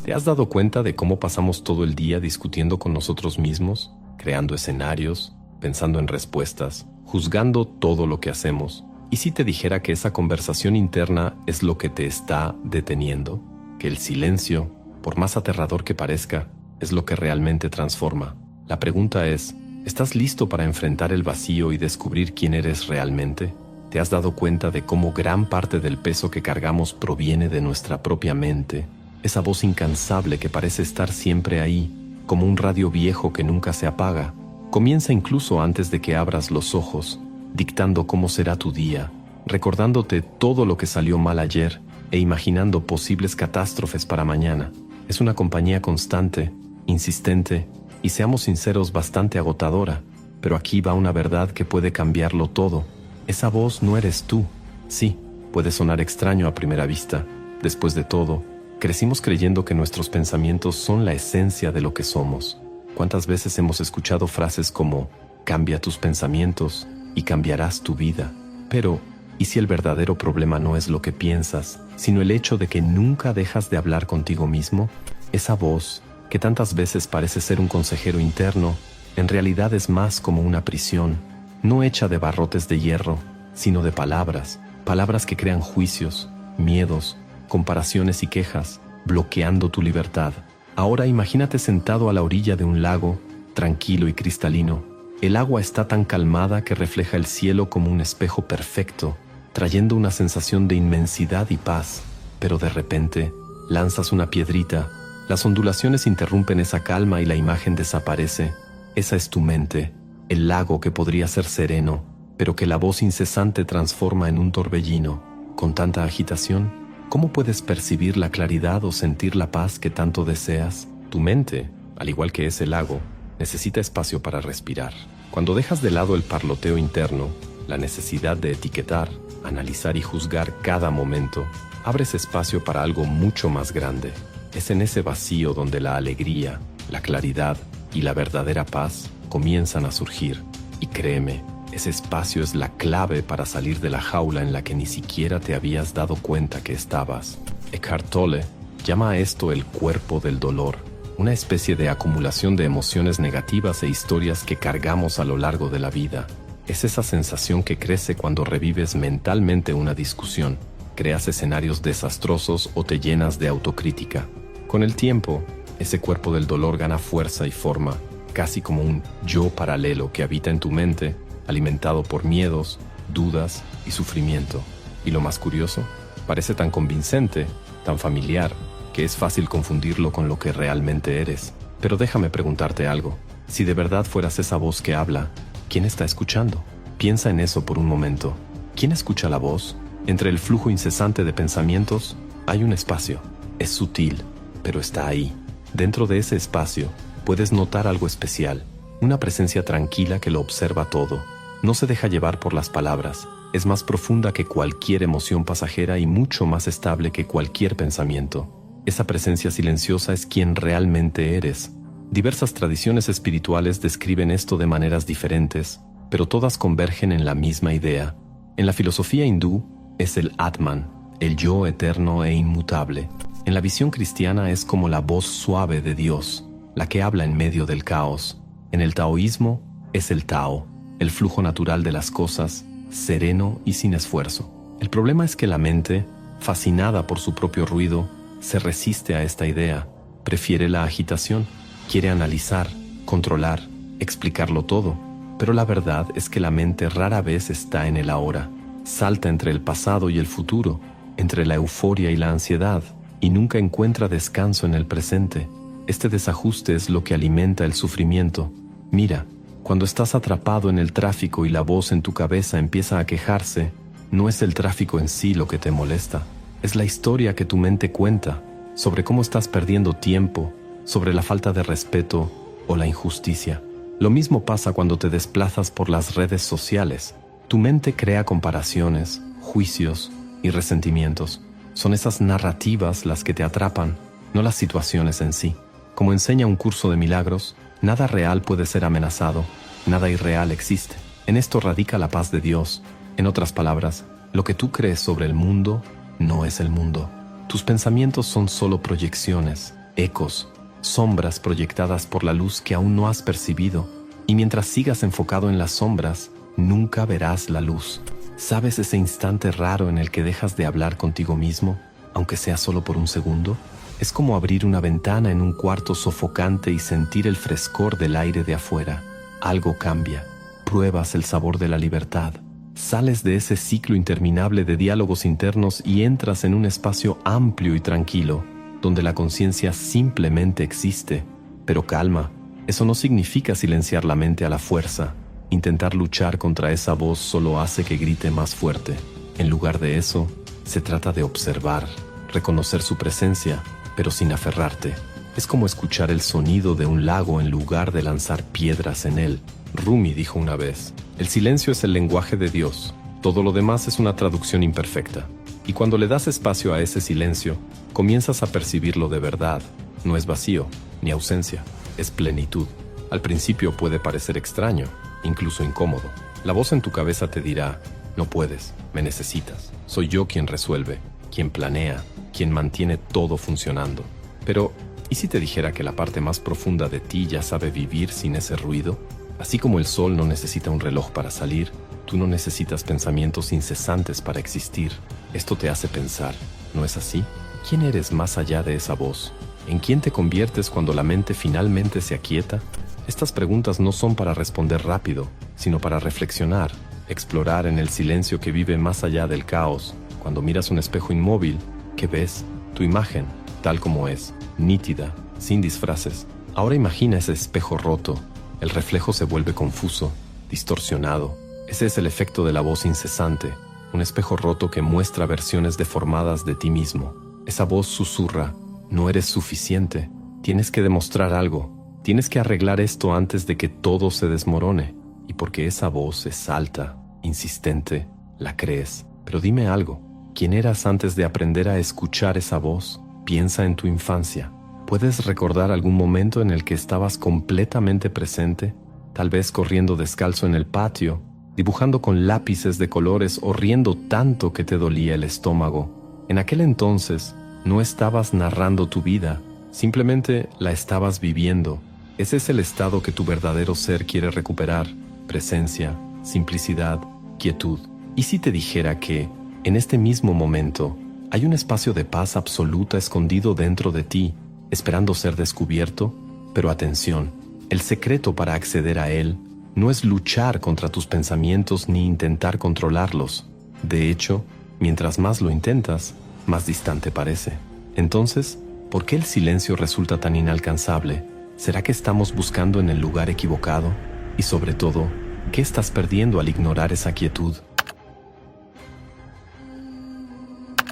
¿Te has dado cuenta de cómo pasamos todo el día discutiendo con nosotros mismos, creando escenarios, pensando en respuestas, juzgando todo lo que hacemos? ¿Y si te dijera que esa conversación interna es lo que te está deteniendo? Que el silencio, por más aterrador que parezca, es lo que realmente transforma. La pregunta es, ¿estás listo para enfrentar el vacío y descubrir quién eres realmente? ¿Te has dado cuenta de cómo gran parte del peso que cargamos proviene de nuestra propia mente? Esa voz incansable que parece estar siempre ahí, como un radio viejo que nunca se apaga. Comienza incluso antes de que abras los ojos, dictando cómo será tu día, recordándote todo lo que salió mal ayer e imaginando posibles catástrofes para mañana. Es una compañía constante, insistente y, seamos sinceros, bastante agotadora. Pero aquí va una verdad que puede cambiarlo todo. Esa voz no eres tú. Sí, puede sonar extraño a primera vista. Después de todo, crecimos creyendo que nuestros pensamientos son la esencia de lo que somos. ¿Cuántas veces hemos escuchado frases como «cambia tus pensamientos y cambiarás tu vida»? Pero, ¿y si el verdadero problema no es lo que piensas, sino el hecho de que nunca dejas de hablar contigo mismo? Esa voz, que tantas veces parece ser un consejero interno, en realidad es más como una prisión, no hecha de barrotes de hierro, sino de palabras, palabras que crean juicios, miedos, comparaciones y quejas, bloqueando tu libertad. Ahora imagínate sentado a la orilla de un lago, tranquilo y cristalino. El agua está tan calmada que refleja el cielo como un espejo perfecto, trayendo una sensación de inmensidad y paz. Pero de repente, lanzas una piedrita, las ondulaciones interrumpen esa calma y la imagen desaparece. Esa es tu mente, el lago que podría ser sereno, pero que la voz incesante transforma en un torbellino. Con tanta agitación, ¿cómo puedes percibir la claridad o sentir la paz que tanto deseas? Tu mente, al igual que ese lago, necesita espacio para respirar. Cuando dejas de lado el parloteo interno, la necesidad de etiquetar, analizar y juzgar cada momento, abres espacio para algo mucho más grande. Es en ese vacío donde la alegría, la claridad y la verdadera paz comienzan a surgir. Y créeme, ese espacio es la clave para salir de la jaula en la que ni siquiera te habías dado cuenta que estabas. Eckhart Tolle llama a esto el cuerpo del dolor, una especie de acumulación de emociones negativas e historias que cargamos a lo largo de la vida. Es esa sensación que crece cuando revives mentalmente una discusión, creas escenarios desastrosos o te llenas de autocrítica. Con el tiempo, ese cuerpo del dolor gana fuerza y forma, casi como un yo paralelo que habita en tu mente, alimentado por miedos, dudas y sufrimiento. Y lo más curioso, parece tan convincente, tan familiar, que es fácil confundirlo con lo que realmente eres. Pero déjame preguntarte algo. Si de verdad fueras esa voz que habla, ¿quién está escuchando? Piensa en eso por un momento. ¿Quién escucha la voz? Entre el flujo incesante de pensamientos, hay un espacio. Es sutil, pero está ahí. Dentro de ese espacio, puedes notar algo especial. Una presencia tranquila que lo observa todo. No se deja llevar por las palabras. Es más profunda que cualquier emoción pasajera y mucho más estable que cualquier pensamiento. Esa presencia silenciosa es quien realmente eres. Diversas tradiciones espirituales describen esto de maneras diferentes, pero todas convergen en la misma idea. En la filosofía hindú es el Atman, el yo eterno e inmutable. En la visión cristiana es como la voz suave de Dios, la que habla en medio del caos. En el taoísmo es el Tao, el flujo natural de las cosas, sereno y sin esfuerzo. El problema es que la mente, fascinada por su propio ruido, se resiste a esta idea, prefiere la agitación, quiere analizar, controlar, explicarlo todo. Pero la verdad es que la mente rara vez está en el ahora. Salta entre el pasado y el futuro, entre la euforia y la ansiedad, y nunca encuentra descanso en el presente. Este desajuste es lo que alimenta el sufrimiento. Mira, cuando estás atrapado en el tráfico y la voz en tu cabeza empieza a quejarse, no es el tráfico en sí lo que te molesta. Es la historia que tu mente cuenta sobre cómo estás perdiendo tiempo, sobre la falta de respeto o la injusticia. Lo mismo pasa cuando te desplazas por las redes sociales. Tu mente crea comparaciones, juicios y resentimientos. Son esas narrativas las que te atrapan, no las situaciones en sí. Como enseña un curso de milagros, nada real puede ser amenazado, nada irreal existe. En esto radica la paz de Dios. En otras palabras, lo que tú crees sobre el mundo no es el mundo. Tus pensamientos son solo proyecciones. ecos, sombras proyectadas por la luz que aún no has percibido, y mientras sigas enfocado en las sombras, nunca verás la luz. ¿Sabes ese instante raro en el que dejas de hablar contigo mismo, aunque sea solo por un segundo? Es como abrir una ventana en un cuarto sofocante y sentir el frescor del aire de afuera. Algo cambia. Pruebas el sabor de la libertad. Sales de ese ciclo interminable de diálogos internos y entras en un espacio amplio y tranquilo, donde la conciencia simplemente existe. Pero calma, eso no significa silenciar la mente a la fuerza. Intentar luchar contra esa voz solo hace que grite más fuerte. En lugar de eso, se trata de observar, reconocer su presencia, pero sin aferrarte. Es como escuchar el sonido de un lago en lugar de lanzar piedras en él. Rumi dijo una vez, el silencio es el lenguaje de Dios, todo lo demás es una traducción imperfecta. Y cuando le das espacio a ese silencio, comienzas a percibirlo de verdad. No es vacío, ni ausencia, es plenitud. Al principio puede parecer extraño, incluso incómodo. La voz en tu cabeza te dirá, no puedes, me necesitas. Soy yo quien resuelve, quien planea, quien mantiene todo funcionando. Pero, ¿y si te dijera que la parte más profunda de ti ya sabe vivir sin ese ruido? Así como el sol no necesita un reloj para salir, tú no necesitas pensamientos incesantes para existir. Esto te hace pensar, ¿no es así? ¿Quién eres más allá de esa voz? ¿En quién te conviertes cuando la mente finalmente se aquieta? Estas preguntas no son para responder rápido, sino para reflexionar, explorar en el silencio que vive más allá del caos. Cuando miras un espejo inmóvil, ¿qué ves? Tu imagen, tal como es, nítida, sin disfraces. Ahora imagina ese espejo roto. El reflejo se vuelve confuso, distorsionado. Ese es el efecto de la voz incesante, un espejo roto que muestra versiones deformadas de ti mismo. Esa voz susurra, no eres suficiente, tienes que demostrar algo, tienes que arreglar esto antes de que todo se desmorone. Y porque esa voz es alta, insistente, la crees. Pero dime algo, ¿quién eras antes de aprender a escuchar esa voz? Piensa en tu infancia. ¿Puedes recordar algún momento en el que estabas completamente presente? Tal vez corriendo descalzo en el patio, dibujando con lápices de colores o riendo tanto que te dolía el estómago. En aquel entonces, no estabas narrando tu vida, simplemente la estabas viviendo. Ese es el estado que tu verdadero ser quiere recuperar: presencia, simplicidad, quietud. ¿Y si te dijera que, en este mismo momento, hay un espacio de paz absoluta escondido dentro de ti, esperando ser descubierto? Pero atención, el secreto para acceder a él no es luchar contra tus pensamientos ni intentar controlarlos. De hecho, mientras más lo intentas, más distante parece. Entonces, ¿por qué el silencio resulta tan inalcanzable? ¿Será que estamos buscando en el lugar equivocado? Y sobre todo, ¿qué estás perdiendo al ignorar esa quietud?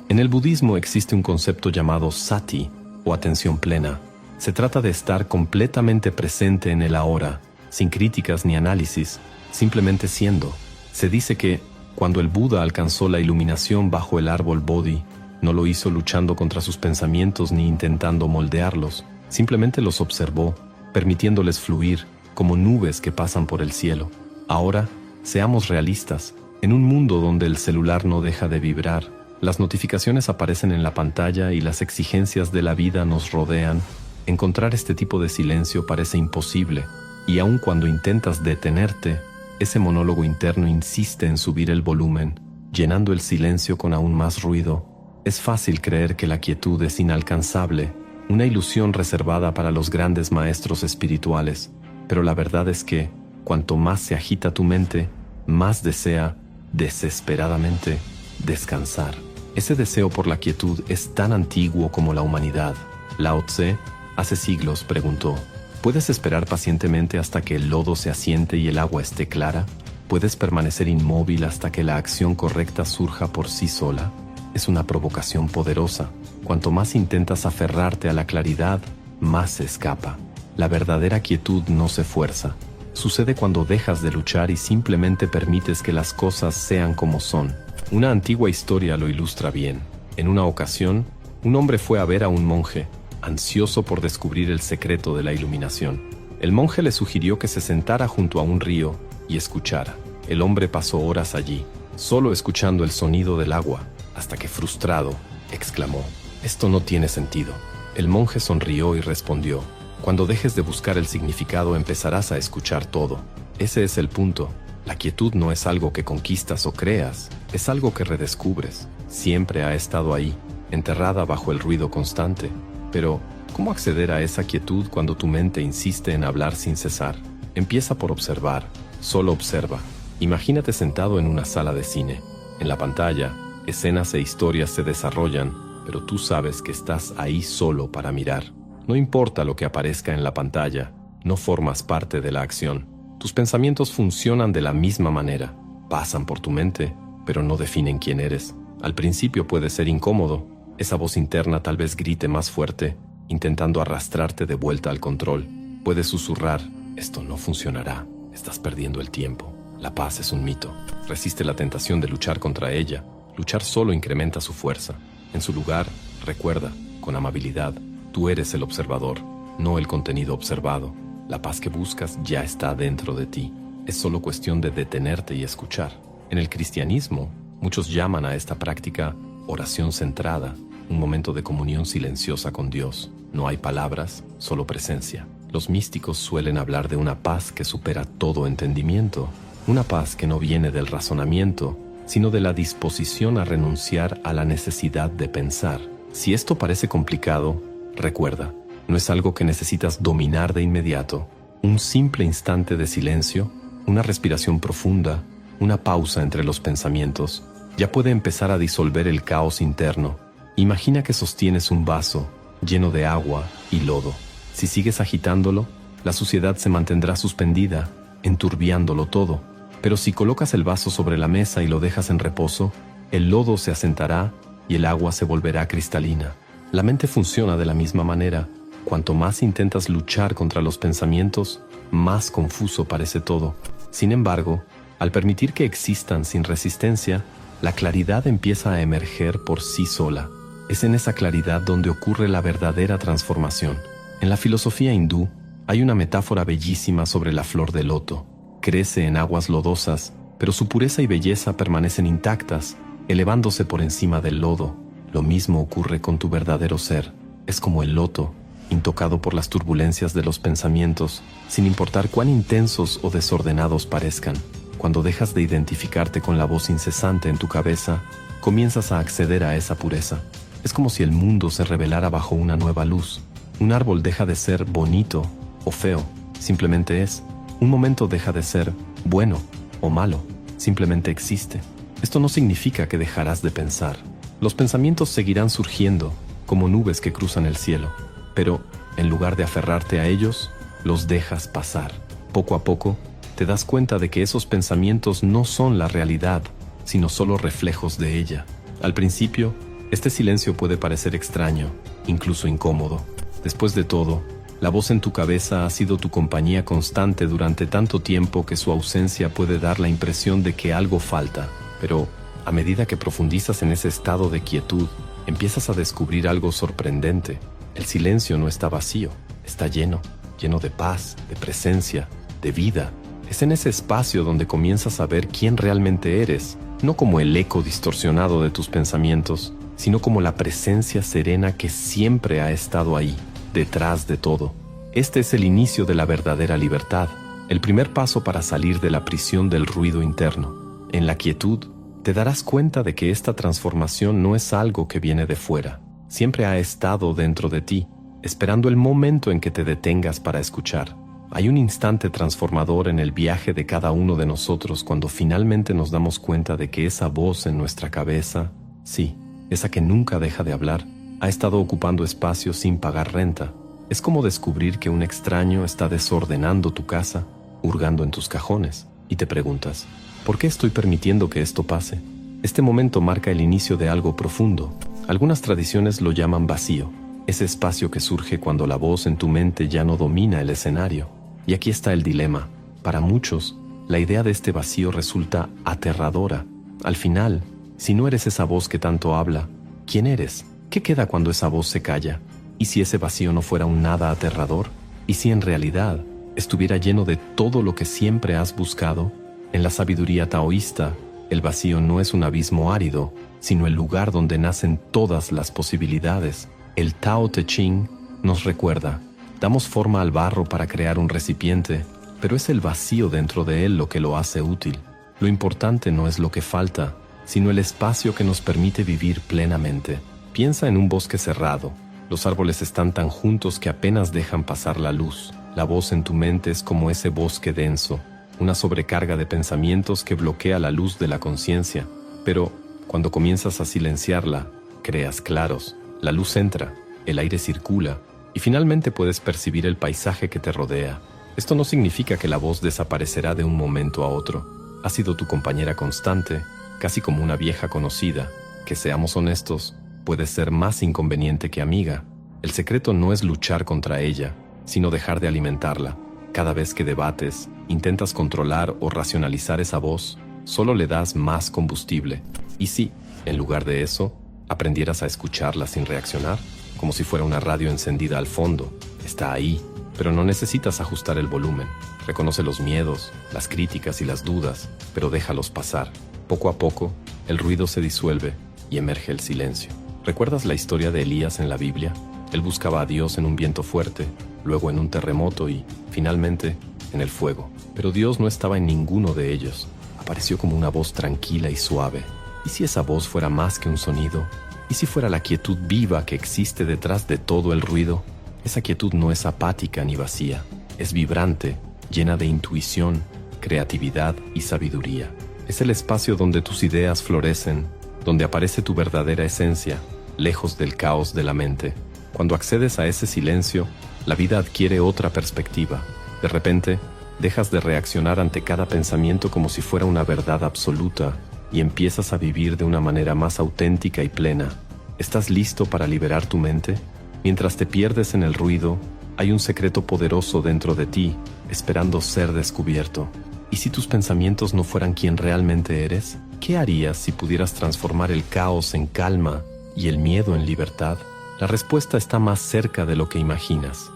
En el budismo existe un concepto llamado sati, o atención plena. Se trata de estar completamente presente en el ahora, sin críticas ni análisis, simplemente siendo. Se dice que, cuando el Buda alcanzó la iluminación bajo el árbol Bodhi, no lo hizo luchando contra sus pensamientos ni intentando moldearlos, simplemente los observó, permitiéndoles fluir, como nubes que pasan por el cielo. Ahora, seamos realistas. En un mundo donde el celular no deja de vibrar, las notificaciones aparecen en la pantalla y las exigencias de la vida nos rodean, encontrar este tipo de silencio parece imposible. Y aun cuando intentas detenerte, ese monólogo interno insiste en subir el volumen, llenando el silencio con aún más ruido. Es fácil creer que la quietud es inalcanzable, una ilusión reservada para los grandes maestros espirituales, pero la verdad es que, cuanto más se agita tu mente, más desea, desesperadamente, descansar. Ese deseo por la quietud es tan antiguo como la humanidad. Lao Tse, hace siglos, preguntó, ¿puedes esperar pacientemente hasta que el lodo se asiente y el agua esté clara? ¿Puedes permanecer inmóvil hasta que la acción correcta surja por sí sola? Es una provocación poderosa. Cuanto más intentas aferrarte a la claridad, más se escapa. La verdadera quietud no se fuerza. Sucede cuando dejas de luchar y simplemente permites que las cosas sean como son. Una antigua historia lo ilustra bien. En una ocasión, un hombre fue a ver a un monje, ansioso por descubrir el secreto de la iluminación. El monje le sugirió que se sentara junto a un río y escuchara. El hombre pasó horas allí, solo escuchando el sonido del agua, hasta que frustrado, exclamó: «Esto no tiene sentido. El monje sonrió y respondió: cuando dejes de buscar el significado empezarás a escuchar todo. Ese es el punto. La quietud no es algo que conquistas o creas, es algo que redescubres. Siempre ha estado ahí, enterrada bajo el ruido constante. Pero, ¿cómo acceder a esa quietud cuando tu mente insiste en hablar sin cesar? Empieza por observar, solo observa. Imagínate sentado en una sala de cine. En la pantalla, escenas e historias se desarrollan, pero tú sabes que estás ahí solo para mirar. No importa lo que aparezca en la pantalla, no formas parte de la acción. Tus pensamientos funcionan de la misma manera. Pasan por tu mente, pero no definen quién eres. Al principio puede ser incómodo. Esa voz interna tal vez grite más fuerte, intentando arrastrarte de vuelta al control. Puedes susurrar: esto no funcionará, estás perdiendo el tiempo. La paz es un mito. Resiste la tentación de luchar contra ella. Luchar solo incrementa su fuerza. En su lugar, recuerda, con amabilidad, tú eres el observador, no el contenido observado. La paz que buscas ya está dentro de ti. Es solo cuestión de detenerte y escuchar. En el cristianismo, muchos llaman a esta práctica oración centrada, un momento de comunión silenciosa con Dios. No hay palabras, solo presencia. Los místicos suelen hablar de una paz que supera todo entendimiento, una paz que no viene del razonamiento, sino de la disposición a renunciar a la necesidad de pensar. Si esto parece complicado, recuerda, no es algo que necesitas dominar de inmediato. Un simple instante de silencio, una respiración profunda, una pausa entre los pensamientos, ya puede empezar a disolver el caos interno. Imagina que sostienes un vaso lleno de agua y lodo. Si sigues agitándolo, la suciedad se mantendrá suspendida, enturbiándolo todo. Pero si colocas el vaso sobre la mesa y lo dejas en reposo, el lodo se asentará y el agua se volverá cristalina. La mente funciona de la misma manera. Cuanto más intentas luchar contra los pensamientos, más confuso parece todo. Sin embargo, al permitir que existan sin resistencia, la claridad empieza a emerger por sí sola. Es en esa claridad donde ocurre la verdadera transformación. En la filosofía hindú, hay una metáfora bellísima sobre la flor de loto. Crece en aguas lodosas, pero su pureza y belleza permanecen intactas, elevándose por encima del lodo. Lo mismo ocurre con tu verdadero ser. Es como el loto, intocado por las turbulencias de los pensamientos, sin importar cuán intensos o desordenados parezcan. Cuando dejas de identificarte con la voz incesante en tu cabeza, comienzas a acceder a esa pureza. Es como si el mundo se revelara bajo una nueva luz. Un árbol deja de ser bonito o feo, simplemente es. Un momento deja de ser bueno o malo, simplemente existe. Esto no significa que dejarás de pensar. Los pensamientos seguirán surgiendo, como nubes que cruzan el cielo. Pero, en lugar de aferrarte a ellos, los dejas pasar. Poco a poco, te das cuenta de que esos pensamientos no son la realidad, sino solo reflejos de ella. Al principio, este silencio puede parecer extraño, incluso incómodo. Después de todo, la voz en tu cabeza ha sido tu compañía constante durante tanto tiempo que su ausencia puede dar la impresión de que algo falta. Pero, a medida que profundizas en ese estado de quietud, empiezas a descubrir algo sorprendente. El silencio no está vacío, está lleno de paz, de presencia, de vida. Es en ese espacio donde comienzas a ver quién realmente eres, no como el eco distorsionado de tus pensamientos, sino como la presencia serena que siempre ha estado ahí, detrás de todo. Este es el inicio de la verdadera libertad, el primer paso para salir de la prisión del ruido interno. En la quietud, te darás cuenta de que esta transformación no es algo que viene de fuera. Siempre ha estado dentro de ti, esperando el momento en que te detengas para escuchar. Hay un instante transformador en el viaje de cada uno de nosotros cuando finalmente nos damos cuenta de que esa voz en nuestra cabeza, sí, esa que nunca deja de hablar, ha estado ocupando espacio sin pagar renta. Es como descubrir que un extraño está desordenando tu casa, hurgando en tus cajones, y te preguntas, ¿por qué estoy permitiendo que esto pase? Este momento marca el inicio de algo profundo. Algunas tradiciones lo llaman vacío, ese espacio que surge cuando la voz en tu mente ya no domina el escenario. Y aquí está el dilema. Para muchos, la idea de este vacío resulta aterradora. Al final, si no eres esa voz que tanto habla, ¿quién eres? ¿Qué queda cuando esa voz se calla? ¿Y si ese vacío no fuera un nada aterrador? ¿Y si en realidad estuviera lleno de todo lo que siempre has buscado? En la sabiduría taoísta, el vacío no es un abismo árido, sino el lugar donde nacen todas las posibilidades. El Tao Te Ching nos recuerda, damos forma al barro para crear un recipiente, pero es el vacío dentro de él lo que lo hace útil. Lo importante no es lo que falta, sino el espacio que nos permite vivir plenamente. Piensa en un bosque cerrado. Los árboles están tan juntos que apenas dejan pasar la luz. La voz en tu mente es como ese bosque denso, una sobrecarga de pensamientos que bloquea la luz de la conciencia. Pero cuando comienzas a silenciarla, creas claros, la luz entra, el aire circula, y finalmente puedes percibir el paisaje que te rodea. Esto no significa que la voz desaparecerá de un momento a otro. Ha sido tu compañera constante, casi como una vieja conocida, que, seamos honestos, puede ser más inconveniente que amiga. El secreto no es luchar contra ella, sino dejar de alimentarla. Cada vez que debates, intentas controlar o racionalizar esa voz, solo le das más combustible. Y si, en lugar de eso, aprendieras a escucharla sin reaccionar, como si fuera una radio encendida al fondo, está ahí, pero no necesitas ajustar el volumen. Reconoce los miedos, las críticas y las dudas, pero déjalos pasar. Poco a poco, el ruido se disuelve y emerge el silencio. ¿Recuerdas la historia de Elías en la Biblia? Él buscaba a Dios en un viento fuerte, luego en un terremoto y, finalmente, en el fuego. Pero Dios no estaba en ninguno de ellos. Apareció como una voz tranquila y suave. ¿Y si esa voz fuera más que un sonido? ¿Y si fuera la quietud viva que existe detrás de todo el ruido? Esa quietud no es apática ni vacía. Es vibrante, llena de intuición, creatividad y sabiduría. Es el espacio donde tus ideas florecen, donde aparece tu verdadera esencia, lejos del caos de la mente. Cuando accedes a ese silencio, la vida adquiere otra perspectiva. De repente, dejas de reaccionar ante cada pensamiento como si fuera una verdad absoluta y empiezas a vivir de una manera más auténtica y plena. ¿Estás listo para liberar tu mente? Mientras te pierdes en el ruido, hay un secreto poderoso dentro de ti, esperando ser descubierto. ¿Y si tus pensamientos no fueran quien realmente eres? ¿Qué harías si pudieras transformar el caos en calma y el miedo en libertad? La respuesta está más cerca de lo que imaginas.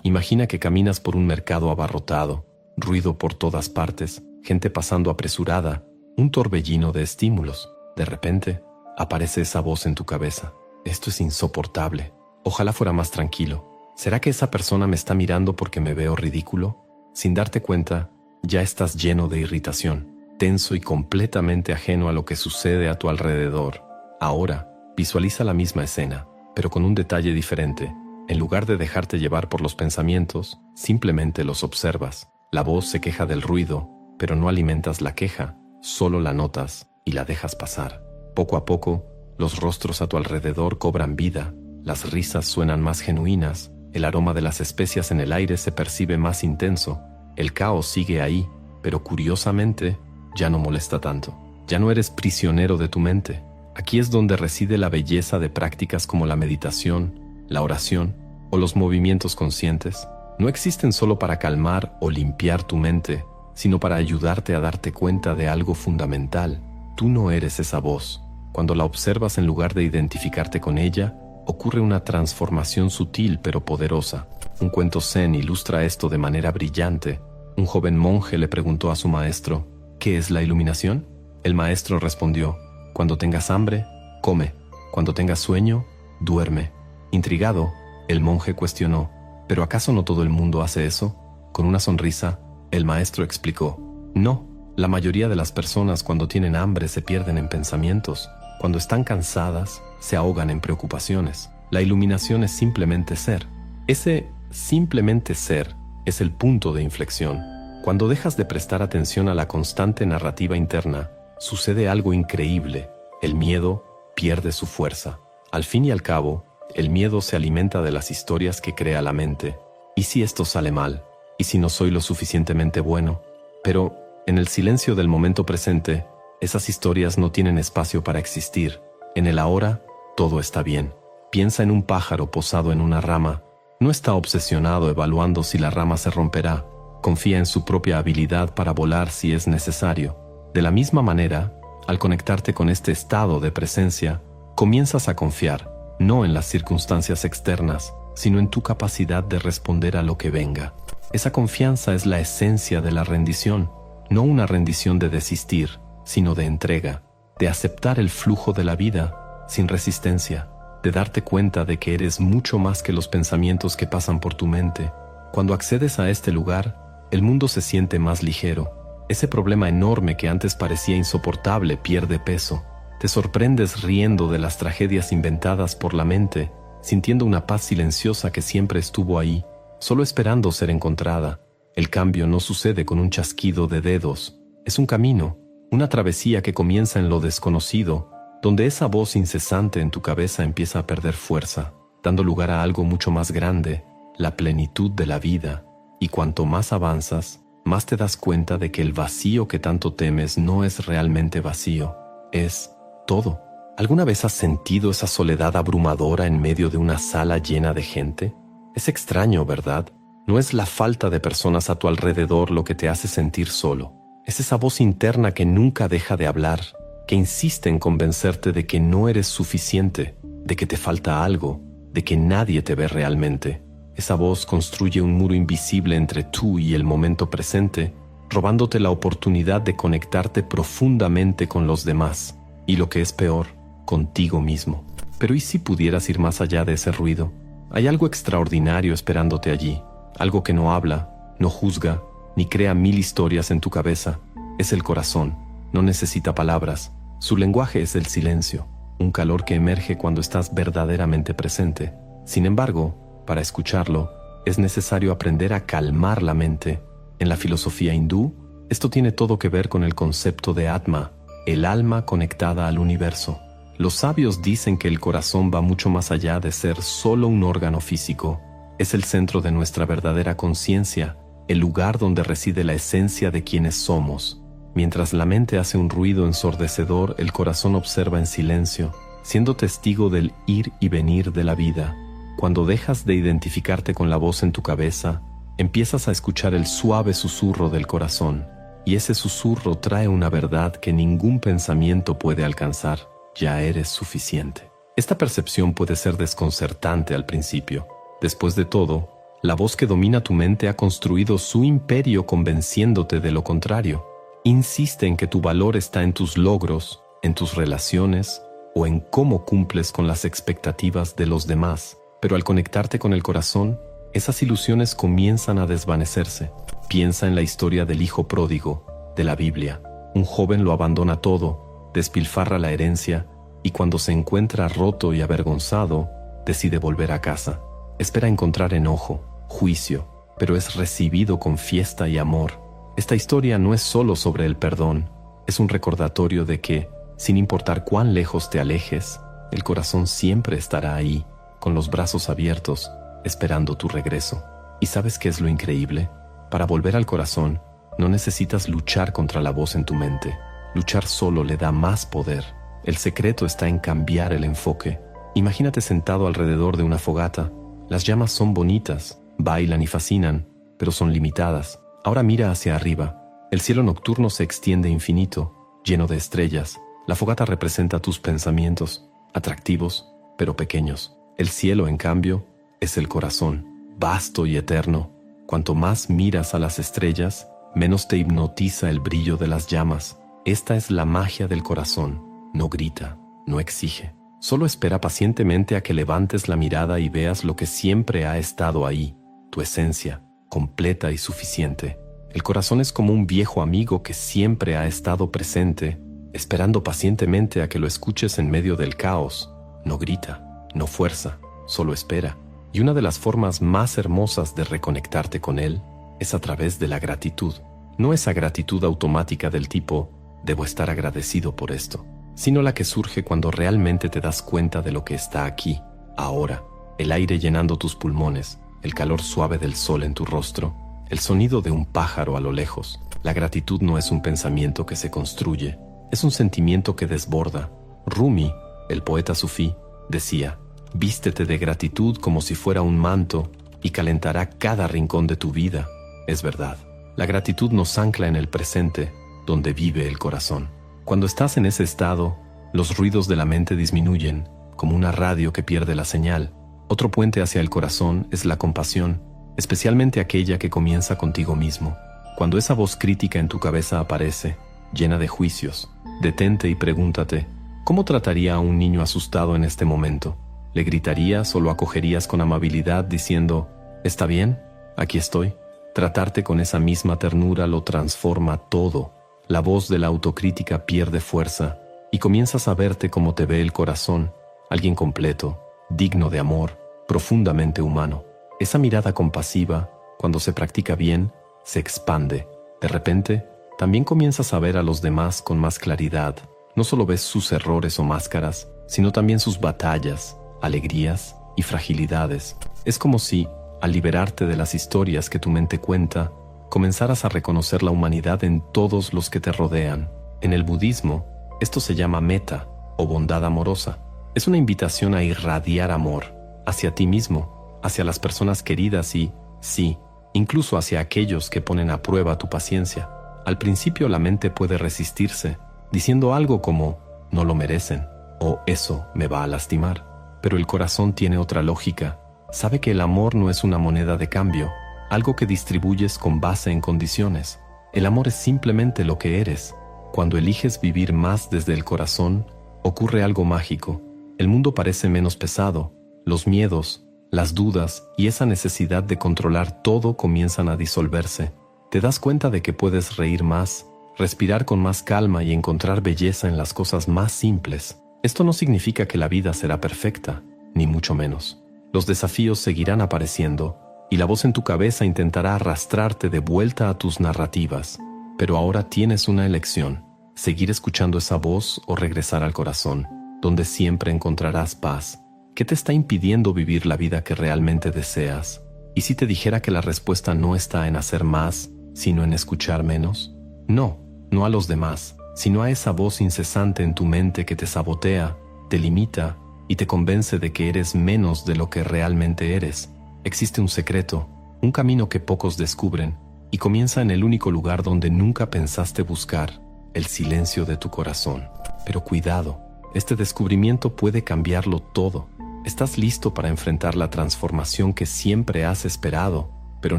Imagina que caminas por un mercado abarrotado, ruido por todas partes, gente pasando apresurada, un torbellino de estímulos. De repente, aparece esa voz en tu cabeza. Esto es insoportable. Ojalá fuera más tranquilo. ¿Será que esa persona me está mirando porque me veo ridículo? Sin darte cuenta, ya estás lleno de irritación, tenso y completamente ajeno a lo que sucede a tu alrededor. Ahora, visualiza la misma escena, pero con un detalle diferente. En lugar de dejarte llevar por los pensamientos, simplemente los observas. La voz se queja del ruido, pero no alimentas la queja, solo la notas y la dejas pasar. Poco a poco, los rostros a tu alrededor cobran vida, las risas suenan más genuinas, el aroma de las especias en el aire se percibe más intenso, el caos sigue ahí, pero curiosamente ya no molesta tanto. Ya no eres prisionero de tu mente. Aquí es donde reside la belleza de prácticas como la meditación, la oración o los movimientos conscientes. No existen solo para calmar o limpiar tu mente, sino para ayudarte a darte cuenta de algo fundamental. Tú no eres esa voz. Cuando la observas en lugar de identificarte con ella, ocurre una transformación sutil pero poderosa. Un cuento zen ilustra esto de manera brillante. Un joven monje le preguntó a su maestro, ¿qué es la iluminación? El maestro respondió, cuando tengas hambre, come. Cuando tengas sueño, duerme. Intrigado, el monje cuestionó, ¿pero acaso no todo el mundo hace eso? Con una sonrisa, el maestro explicó, no, la mayoría de las personas cuando tienen hambre se pierden en pensamientos. Cuando están cansadas, se ahogan en preocupaciones. La iluminación es simplemente ser. Ese simplemente ser es el punto de inflexión. Cuando dejas de prestar atención a la constante narrativa interna, sucede algo increíble. El miedo pierde su fuerza. Al fin y al cabo, el miedo se alimenta de las historias que crea la mente. ¿Y si esto sale mal? ¿Y si no soy lo suficientemente bueno? Pero, en el silencio del momento presente, esas historias no tienen espacio para existir. En el ahora, todo está bien. Piensa en un pájaro posado en una rama. No está obsesionado evaluando si la rama se romperá. Confía en su propia habilidad para volar si es necesario. De la misma manera, al conectarte con este estado de presencia, comienzas a confiar, no en las circunstancias externas, sino en tu capacidad de responder a lo que venga. Esa confianza es la esencia de la rendición, no una rendición de desistir, sino de entrega, de aceptar el flujo de la vida, sin resistencia, de darte cuenta de que eres mucho más que los pensamientos que pasan por tu mente. Cuando accedes a este lugar, el mundo se siente más ligero. Ese problema enorme que antes parecía insoportable pierde peso. Te sorprendes riendo de las tragedias inventadas por la mente, sintiendo una paz silenciosa que siempre estuvo ahí, solo esperando ser encontrada. El cambio no sucede con un chasquido de dedos. Es un camino, una travesía que comienza en lo desconocido, donde esa voz incesante en tu cabeza empieza a perder fuerza, dando lugar a algo mucho más grande, la plenitud de la vida. Y cuanto más avanzas, más te das cuenta de que el vacío que tanto temes no es realmente vacío, es todo. ¿Alguna vez has sentido esa soledad abrumadora en medio de una sala llena de gente? Es extraño, ¿verdad? No es la falta de personas a tu alrededor lo que te hace sentir solo. Es esa voz interna que nunca deja de hablar, que insiste en convencerte de que no eres suficiente, de que te falta algo, de que nadie te ve realmente. Esa voz construye un muro invisible entre tú y el momento presente, robándote la oportunidad de conectarte profundamente con los demás, y lo que es peor, contigo mismo. Pero ¿y si pudieras ir más allá de ese ruido? Hay algo extraordinario esperándote allí, algo que no habla, no juzga, ni crea 1000 historias en tu cabeza. Es el corazón, no necesita palabras. Su lenguaje es el silencio, un calor que emerge cuando estás verdaderamente presente. Sin embargo, para escucharlo, es necesario aprender a calmar la mente. En la filosofía hindú, esto tiene todo que ver con el concepto de Atma, el alma conectada al universo. Los sabios dicen que el corazón va mucho más allá de ser solo un órgano físico. Es el centro de nuestra verdadera conciencia, el lugar donde reside la esencia de quienes somos. Mientras la mente hace un ruido ensordecedor, el corazón observa en silencio, siendo testigo del ir y venir de la vida. Cuando dejas de identificarte con la voz en tu cabeza, empiezas a escuchar el suave susurro del corazón, y ese susurro trae una verdad que ningún pensamiento puede alcanzar. Ya eres suficiente. Esta percepción puede ser desconcertante al principio. Después de todo, la voz que domina tu mente ha construido su imperio convenciéndote de lo contrario. Insiste en que tu valor está en tus logros, en tus relaciones o en cómo cumples con las expectativas de los demás. Pero al conectarte con el corazón, esas ilusiones comienzan a desvanecerse. Piensa en la historia del hijo pródigo de la Biblia. Un joven lo abandona todo, despilfarra la herencia y cuando se encuentra roto y avergonzado, decide volver a casa. Espera encontrar enojo, juicio, pero es recibido con fiesta y amor. Esta historia no es solo sobre el perdón, es un recordatorio de que, sin importar cuán lejos te alejes, el corazón siempre estará ahí, con los brazos abiertos, esperando tu regreso. ¿Y sabes qué es lo increíble? Para volver al corazón, no necesitas luchar contra la voz en tu mente. Luchar solo le da más poder. El secreto está en cambiar el enfoque. Imagínate sentado alrededor de una fogata. Las llamas son bonitas, bailan y fascinan, pero son limitadas. Ahora mira hacia arriba. El cielo nocturno se extiende infinito, lleno de estrellas. La fogata representa tus pensamientos, atractivos, pero pequeños. El cielo, en cambio, es el corazón, vasto y eterno. Cuanto más miras a las estrellas, menos te hipnotiza el brillo de las llamas. Esta es la magia del corazón. No grita, no exige. Solo espera pacientemente a que levantes la mirada y veas lo que siempre ha estado ahí, tu esencia, completa y suficiente. El corazón es como un viejo amigo que siempre ha estado presente, esperando pacientemente a que lo escuches en medio del caos. No grita, no fuerza, solo espera. Y una de las formas más hermosas de reconectarte con él es a través de la gratitud. No esa gratitud automática del tipo, debo estar agradecido por esto, sino la que surge cuando realmente te das cuenta de lo que está aquí, ahora, el aire llenando tus pulmones, el calor suave del sol en tu rostro, el sonido de un pájaro a lo lejos. La gratitud no es un pensamiento que se construye, es un sentimiento que desborda. Rumi, el poeta sufí, decía, vístete de gratitud como si fuera un manto y calentará cada rincón de tu vida. Es verdad, la gratitud nos ancla en el presente, donde vive el corazón. Cuando estás en ese estado, los ruidos de la mente disminuyen, como una radio que pierde la señal. Otro puente hacia el corazón es la compasión, especialmente aquella que comienza contigo mismo. Cuando esa voz crítica en tu cabeza aparece, llena de juicios, detente y pregúntate, ¿Cómo trataría a un niño asustado en este momento? ¿Le gritarías o lo acogerías con amabilidad diciendo, «Está bien, aquí estoy»? Tratarte con esa misma ternura lo transforma todo. La voz de la autocrítica pierde fuerza y comienzas a verte como te ve el corazón, alguien completo, digno de amor, profundamente humano. Esa mirada compasiva, cuando se practica bien, se expande. De repente, también comienzas a ver a los demás con más claridad. No solo ves sus errores o máscaras, sino también sus batallas, alegrías y fragilidades. Es como si, al liberarte de las historias que tu mente cuenta, comenzaras a reconocer la humanidad en todos los que te rodean. En el budismo, esto se llama metta o bondad amorosa. Es una invitación a irradiar amor hacia ti mismo, hacia las personas queridas y, sí, incluso hacia aquellos que ponen a prueba tu paciencia. Al principio la mente puede resistirse, diciendo algo como, no lo merecen, o eso me va a lastimar. Pero el corazón tiene otra lógica. Sabe que el amor no es una moneda de cambio, algo que distribuyes con base en condiciones. El amor es simplemente lo que eres. Cuando eliges vivir más desde el corazón, ocurre algo mágico. El mundo parece menos pesado. Los miedos, las dudas y esa necesidad de controlar todo comienzan a disolverse. Te das cuenta de que puedes reír más, respirar con más calma y encontrar belleza en las cosas más simples. Esto no significa que la vida será perfecta, ni mucho menos. Los desafíos seguirán apareciendo y la voz en tu cabeza intentará arrastrarte de vuelta a tus narrativas. Pero ahora tienes una elección: seguir escuchando esa voz o regresar al corazón, donde siempre encontrarás paz. ¿Qué te está impidiendo vivir la vida que realmente deseas? ¿Y si te dijera que la respuesta no está en hacer más, sino en escuchar menos? No a los demás, sino a esa voz incesante en tu mente que te sabotea, te limita y te convence de que eres menos de lo que realmente eres. Existe un secreto, un camino que pocos descubren, y comienza en el único lugar donde nunca pensaste buscar, el silencio de tu corazón. Pero cuidado, este descubrimiento puede cambiarlo todo. Estás listo para enfrentar la transformación que siempre has esperado, pero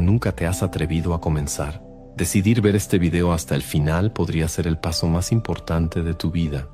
nunca te has atrevido a comenzar. Decidir ver este video hasta el final podría ser el paso más importante de tu vida.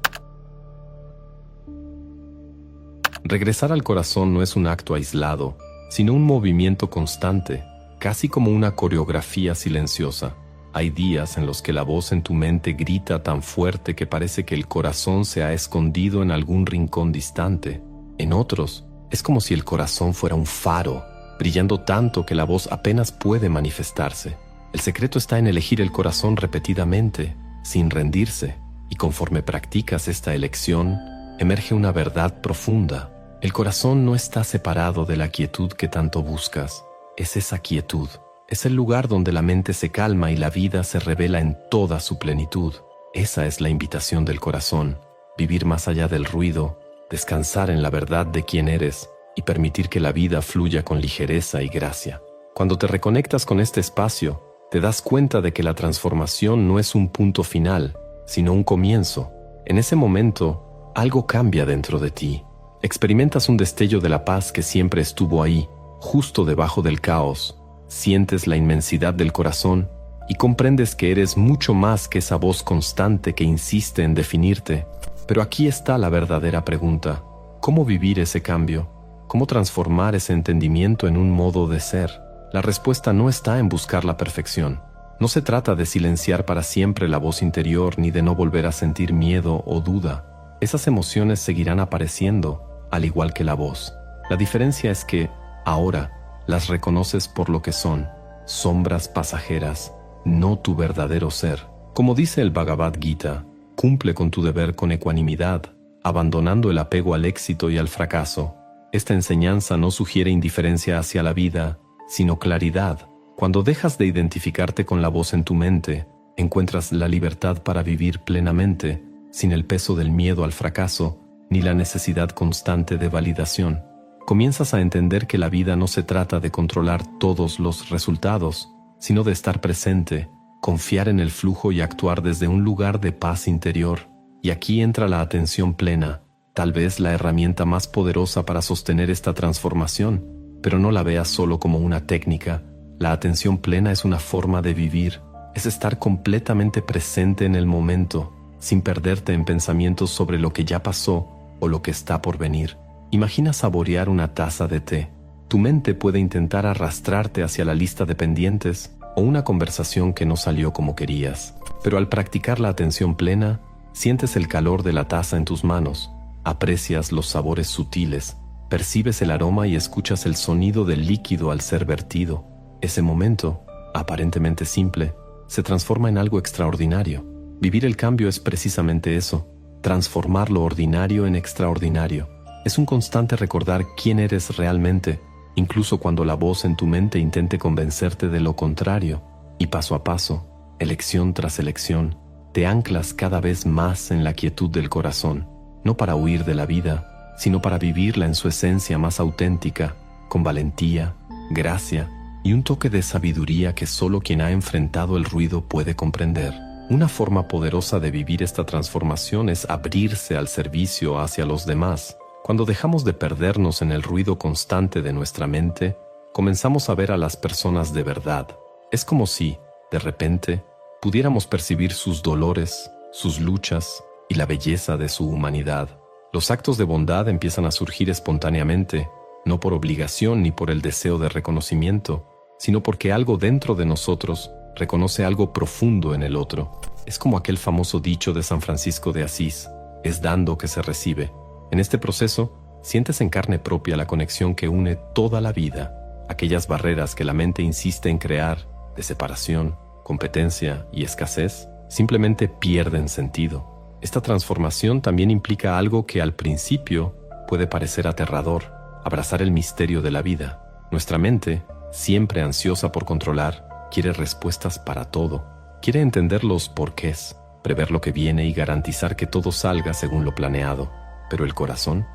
Regresar al corazón no es un acto aislado, sino un movimiento constante, casi como una coreografía silenciosa. Hay días en los que la voz en tu mente grita tan fuerte que parece que el corazón se ha escondido en algún rincón distante. En otros, es como si el corazón fuera un faro, brillando tanto que la voz apenas puede manifestarse. El secreto está en elegir el corazón repetidamente, sin rendirse, y conforme practicas esta elección, emerge una verdad profunda. El corazón no está separado de la quietud que tanto buscas. Es esa quietud. Es el lugar donde la mente se calma y la vida se revela en toda su plenitud. Esa es la invitación del corazón: vivir más allá del ruido, descansar en la verdad de quién eres y permitir que la vida fluya con ligereza y gracia. Cuando te reconectas con este espacio, te das cuenta de que la transformación no es un punto final, sino un comienzo. En ese momento, algo cambia dentro de ti. Experimentas un destello de la paz que siempre estuvo ahí, justo debajo del caos. Sientes la inmensidad del corazón y comprendes que eres mucho más que esa voz constante que insiste en definirte. Pero aquí está la verdadera pregunta: ¿cómo vivir ese cambio? ¿Cómo transformar ese entendimiento en un modo de ser? La respuesta no está en buscar la perfección. No se trata de silenciar para siempre la voz interior ni de no volver a sentir miedo o duda. Esas emociones seguirán apareciendo, al igual que la voz. La diferencia es que, ahora, las reconoces por lo que son: sombras pasajeras, no tu verdadero ser. Como dice el Bhagavad Gita, cumple con tu deber con ecuanimidad, abandonando el apego al éxito y al fracaso. Esta enseñanza no sugiere indiferencia hacia la vida, sino claridad. Cuando dejas de identificarte con la voz en tu mente, encuentras la libertad para vivir plenamente, sin el peso del miedo al fracaso, ni la necesidad constante de validación. Comienzas a entender que la vida no se trata de controlar todos los resultados, sino de estar presente, confiar en el flujo y actuar desde un lugar de paz interior. Y aquí entra la atención plena, tal vez la herramienta más poderosa para sostener esta transformación. Pero no la veas solo como una técnica. La atención plena es una forma de vivir. Es estar completamente presente en el momento, sin perderte en pensamientos sobre lo que ya pasó o lo que está por venir. Imagina saborear una taza de té. Tu mente puede intentar arrastrarte hacia la lista de pendientes o una conversación que no salió como querías. Pero al practicar la atención plena, sientes el calor de la taza en tus manos, aprecias los sabores sutiles, percibes el aroma y escuchas el sonido del líquido al ser vertido. Ese momento, aparentemente simple, se transforma en algo extraordinario. Vivir el cambio es precisamente eso, transformar lo ordinario en extraordinario. Es un constante recordar quién eres realmente, incluso cuando la voz en tu mente intente convencerte de lo contrario, y paso a paso, elección tras elección, te anclas cada vez más en la quietud del corazón, no para huir de la vida, sino para vivirla en su esencia más auténtica, con valentía, gracia y un toque de sabiduría que solo quien ha enfrentado el ruido puede comprender. Una forma poderosa de vivir esta transformación es abrirse al servicio hacia los demás. Cuando dejamos de perdernos en el ruido constante de nuestra mente, comenzamos a ver a las personas de verdad. Es como si, de repente, pudiéramos percibir sus dolores, sus luchas y la belleza de su humanidad. Los actos de bondad empiezan a surgir espontáneamente, no por obligación ni por el deseo de reconocimiento, sino porque algo dentro de nosotros reconoce algo profundo en el otro. Es como aquel famoso dicho de San Francisco de Asís: es dando que se recibe. En este proceso, sientes en carne propia la conexión que une toda la vida. Aquellas barreras que la mente insiste en crear, de separación, competencia y escasez, simplemente pierden sentido. Esta transformación también implica algo que al principio puede parecer aterrador: abrazar el misterio de la vida. Nuestra mente, siempre ansiosa por controlar, quiere respuestas para todo. Quiere entender los porqués, prever lo que viene y garantizar que todo salga según lo planeado. Pero el corazón,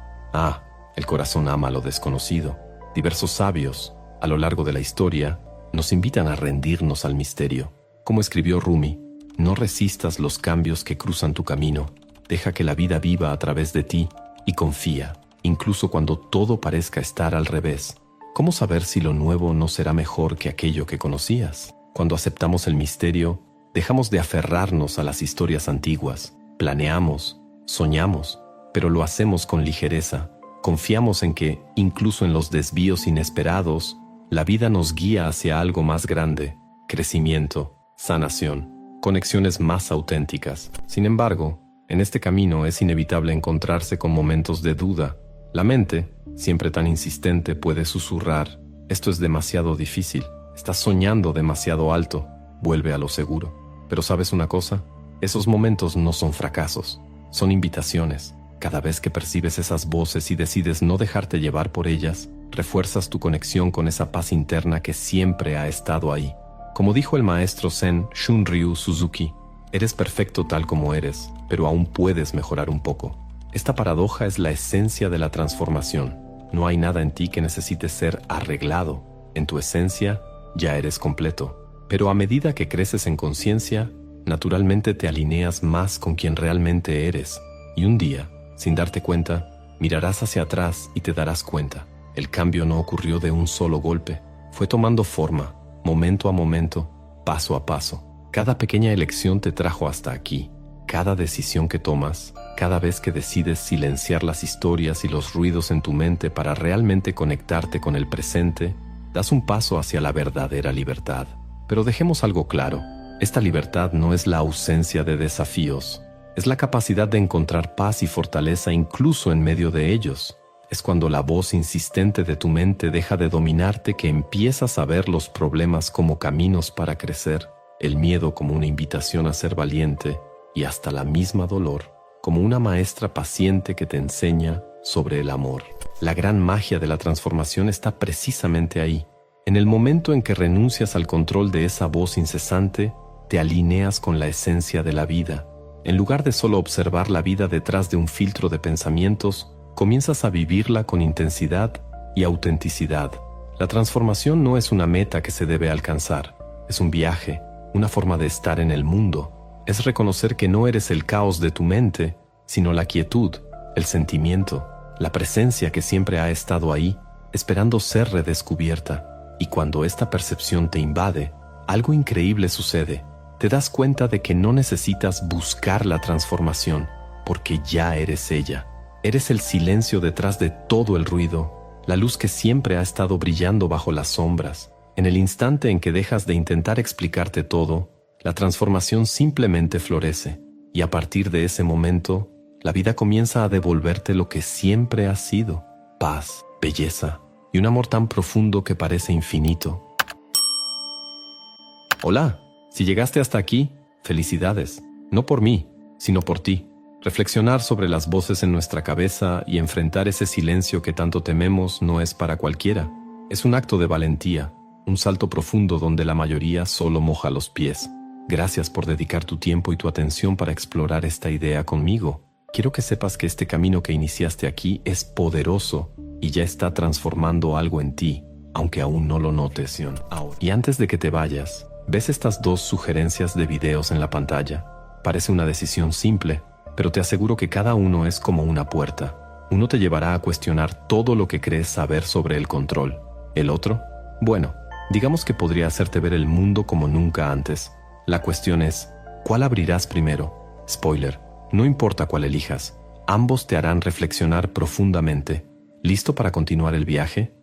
el corazón ama lo desconocido. Diversos sabios, a lo largo de la historia, nos invitan a rendirnos al misterio. Como escribió Rumi, no resistas los cambios que cruzan tu camino. Deja que la vida viva a través de ti y confía, incluso cuando todo parezca estar al revés. ¿Cómo saber si lo nuevo no será mejor que aquello que conocías? Cuando aceptamos el misterio, dejamos de aferrarnos a las historias antiguas. Planeamos, soñamos, pero lo hacemos con ligereza. Confiamos en que, incluso en los desvíos inesperados, la vida nos guía hacia algo más grande: crecimiento, sanación, conexiones más auténticas. Sin embargo, en este camino es inevitable encontrarse con momentos de duda. La mente, siempre tan insistente, puede susurrar: esto es demasiado difícil, estás soñando demasiado alto, vuelve a lo seguro. Pero ¿sabes una cosa? Esos momentos no son fracasos, son invitaciones. Cada vez que percibes esas voces y decides no dejarte llevar por ellas, refuerzas tu conexión con esa paz interna que siempre ha estado ahí. Como dijo el maestro Zen Shunryu Suzuki, eres perfecto tal como eres, pero aún puedes mejorar un poco. Esta paradoja es la esencia de la transformación. No hay nada en ti que necesite ser arreglado. En tu esencia ya eres completo. Pero a medida que creces en conciencia, naturalmente te alineas más con quien realmente eres. Y un día, sin darte cuenta, mirarás hacia atrás y te darás cuenta. El cambio no ocurrió de un solo golpe. Fue tomando forma, momento a momento, paso a paso. Cada pequeña elección te trajo hasta aquí. Cada decisión que tomas, cada vez que decides silenciar las historias y los ruidos en tu mente para realmente conectarte con el presente, das un paso hacia la verdadera libertad. Pero dejemos algo claro: esta libertad no es la ausencia de desafíos, es la capacidad de encontrar paz y fortaleza incluso en medio de ellos. Es cuando la voz insistente de tu mente deja de dominarte que empiezas a ver los problemas como caminos para crecer, el miedo como una invitación a ser valiente, y hasta la misma dolor como una maestra paciente que te enseña sobre el amor. La gran magia de la transformación está precisamente ahí. En el momento en que renuncias al control de esa voz incesante, te alineas con la esencia de la vida. En lugar de solo observar la vida detrás de un filtro de pensamientos, comienzas a vivirla con intensidad y autenticidad. La transformación no es una meta que se debe alcanzar, es un viaje, una forma de estar en el mundo. Es reconocer que no eres el caos de tu mente, sino la quietud, el sentimiento, la presencia que siempre ha estado ahí, esperando ser redescubierta. Y cuando esta percepción te invade, algo increíble sucede. te das cuenta de que no necesitas buscar la transformación, porque ya eres ella. Eres el silencio detrás de todo el ruido, la luz que siempre ha estado brillando bajo las sombras. En el instante en que dejas de intentar explicarte todo, la transformación simplemente florece, y a partir de ese momento, la vida comienza a devolverte lo que siempre has sido: paz, belleza y un amor tan profundo que parece infinito. Hola, si llegaste hasta aquí, felicidades. No por mí, sino por ti. Reflexionar sobre las voces en nuestra cabeza y enfrentar ese silencio que tanto tememos no es para cualquiera. Es un acto de valentía, un salto profundo donde la mayoría solo moja los pies. Gracias por dedicar tu tiempo y tu atención para explorar esta idea conmigo. Quiero que sepas que este camino que iniciaste aquí es poderoso y ya está transformando algo en ti, aunque aún no lo notes. Y antes de que te vayas, ¿ves estas 2 sugerencias de videos en la pantalla? Parece una decisión simple, pero te aseguro que cada uno es como una puerta. Uno te llevará a cuestionar todo lo que crees saber sobre el control. ¿El otro? Bueno, digamos que podría hacerte ver el mundo como nunca antes. La cuestión es, ¿cuál abrirás primero? Spoiler, no importa cuál elijas, ambos te harán reflexionar profundamente. ¿Listo para continuar el viaje?